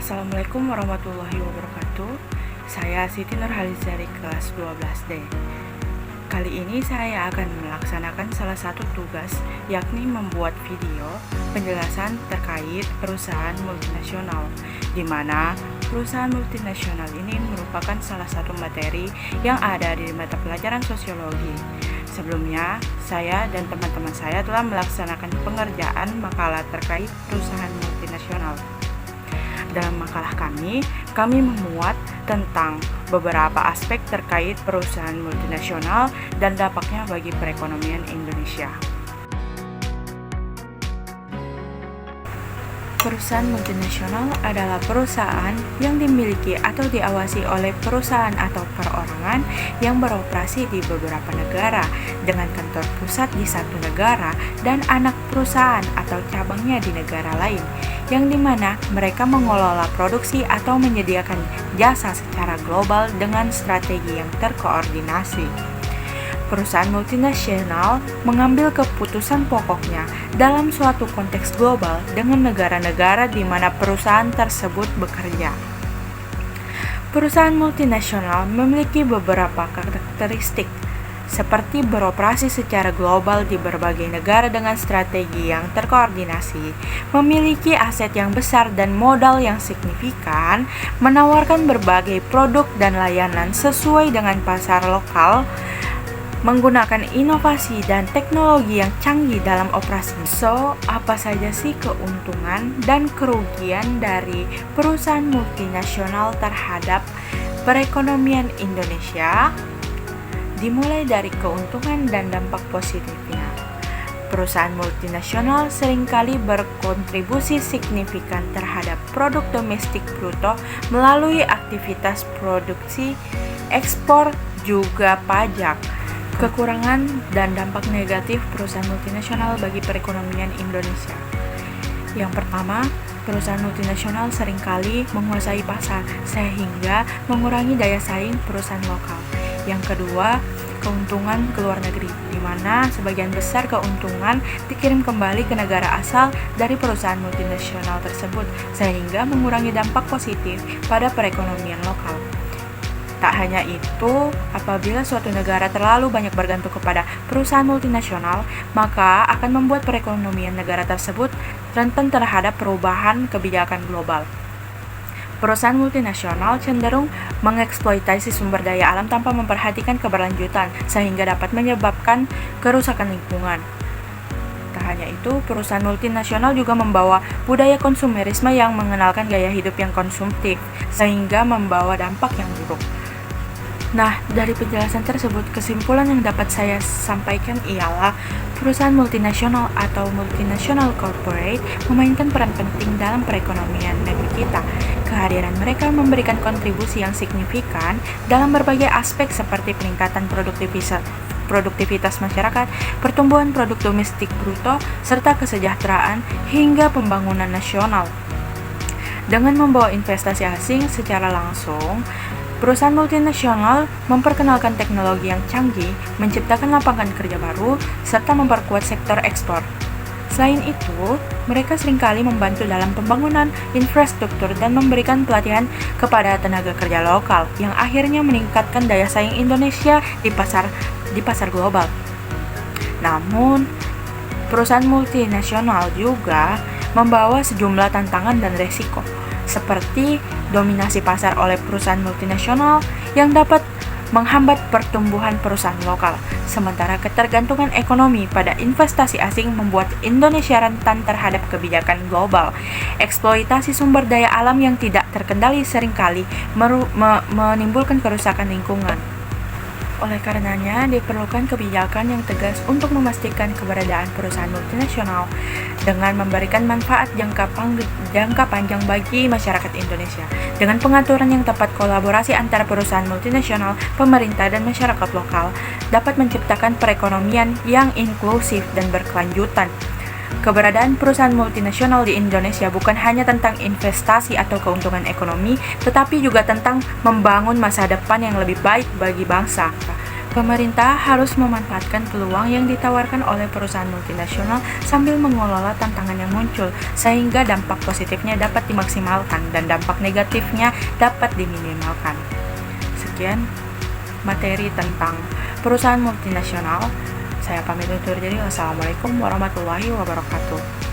Assalamualaikum warahmatullahi wabarakatuh. Saya Siti Nurhaliza dari kelas 12D. Kali ini saya akan melaksanakan salah satu tugas, yakni membuat video penjelasan terkait perusahaan multinasional, di mana perusahaan multinasional ini merupakan salah satu materi yang ada di mata pelajaran sosiologi. Sebelumnya, saya dan teman-teman saya telah melaksanakan pengerjaan makalah terkait perusahaan multinasional. Dalam makalah kami memuat tentang beberapa aspek terkait perusahaan multinasional dan dampaknya bagi perekonomian Indonesia. Perusahaan multinasional adalah perusahaan yang dimiliki atau diawasi oleh perusahaan atau perorangan yang beroperasi di beberapa negara dengan kantor pusat di satu negara dan anak perusahaan atau cabangnya di negara lain, yang dimana mereka mengelola produksi atau menyediakan jasa secara global dengan strategi yang terkoordinasi. Perusahaan multinasional mengambil keputusan pokoknya dalam suatu konteks global dengan negara-negara di mana perusahaan tersebut bekerja. Perusahaan multinasional memiliki beberapa karakteristik, seperti beroperasi secara global di berbagai negara dengan strategi yang terkoordinasi, memiliki aset yang besar dan modal yang signifikan, menawarkan berbagai produk dan layanan sesuai dengan pasar lokal, menggunakan inovasi dan teknologi yang canggih dalam operasi. So, apa saja sih keuntungan dan kerugian dari perusahaan multinasional terhadap perekonomian Indonesia? Dimulai dari keuntungan dan dampak positifnya. Perusahaan multinasional seringkali berkontribusi signifikan terhadap produk domestik bruto melalui aktivitas produksi, ekspor, juga pajak. Kekurangan dan dampak negatif perusahaan multinasional bagi perekonomian Indonesia. Yang pertama, perusahaan multinasional seringkali menguasai pasar sehingga mengurangi daya saing perusahaan lokal. Yang kedua, keuntungan ke luar negeri, di mana sebagian besar keuntungan dikirim kembali ke negara asal dari perusahaan multinasional tersebut, sehingga mengurangi dampak positif pada perekonomian lokal. Tak hanya itu, apabila suatu negara terlalu banyak bergantung kepada perusahaan multinasional, maka akan membuat perekonomian negara tersebut rentan terhadap perubahan kebijakan global. Perusahaan multinasional cenderung mengeksploitasi sumber daya alam tanpa memperhatikan keberlanjutan, sehingga dapat menyebabkan kerusakan lingkungan. Tak hanya itu, perusahaan multinasional juga membawa budaya konsumerisme yang mengenalkan gaya hidup yang konsumtif, sehingga membawa dampak yang buruk. Nah, dari penjelasan tersebut, kesimpulan yang dapat saya sampaikan ialah perusahaan multinasional atau multinational corporate memainkan peran penting dalam perekonomian negeri kita. Kehadiran mereka memberikan kontribusi yang signifikan dalam berbagai aspek seperti peningkatan produktivitas masyarakat, pertumbuhan produk domestik bruto, serta kesejahteraan hingga pembangunan nasional. Dengan membawa investasi asing secara langsung, perusahaan multinasional memperkenalkan teknologi yang canggih, menciptakan lapangan kerja baru, serta memperkuat sektor ekspor. Selain itu, mereka seringkali membantu dalam pembangunan infrastruktur dan memberikan pelatihan kepada tenaga kerja lokal, yang akhirnya meningkatkan daya saing Indonesia di pasar global. Namun, perusahaan multinasional juga membawa sejumlah tantangan dan resiko, seperti dominasi pasar oleh perusahaan multinasional yang dapat menghambat pertumbuhan perusahaan lokal, sementara ketergantungan ekonomi pada investasi asing membuat Indonesia rentan terhadap kebijakan global. Eksploitasi sumber daya alam yang tidak terkendali seringkali menimbulkan kerusakan lingkungan. Oleh karenanya, diperlukan kebijakan yang tegas untuk memastikan keberadaan perusahaan multinasional dengan memberikan manfaat jangka panjang bagi masyarakat Indonesia. Dengan pengaturan yang tepat, kolaborasi antara perusahaan multinasional, pemerintah, dan masyarakat lokal dapat menciptakan perekonomian yang inklusif dan berkelanjutan. Keberadaan perusahaan multinasional di Indonesia bukan hanya tentang investasi atau keuntungan ekonomi, tetapi juga tentang membangun masa depan yang lebih baik bagi bangsa. Pemerintah harus memanfaatkan peluang yang ditawarkan oleh perusahaan multinasional sambil mengelola tantangan yang muncul, sehingga dampak positifnya dapat dimaksimalkan dan dampak negatifnya dapat diminimalkan. Sekian materi tentang perusahaan multinasional. Saya pamit undur diri. Wassalamualaikum warahmatullahi wabarakatuh.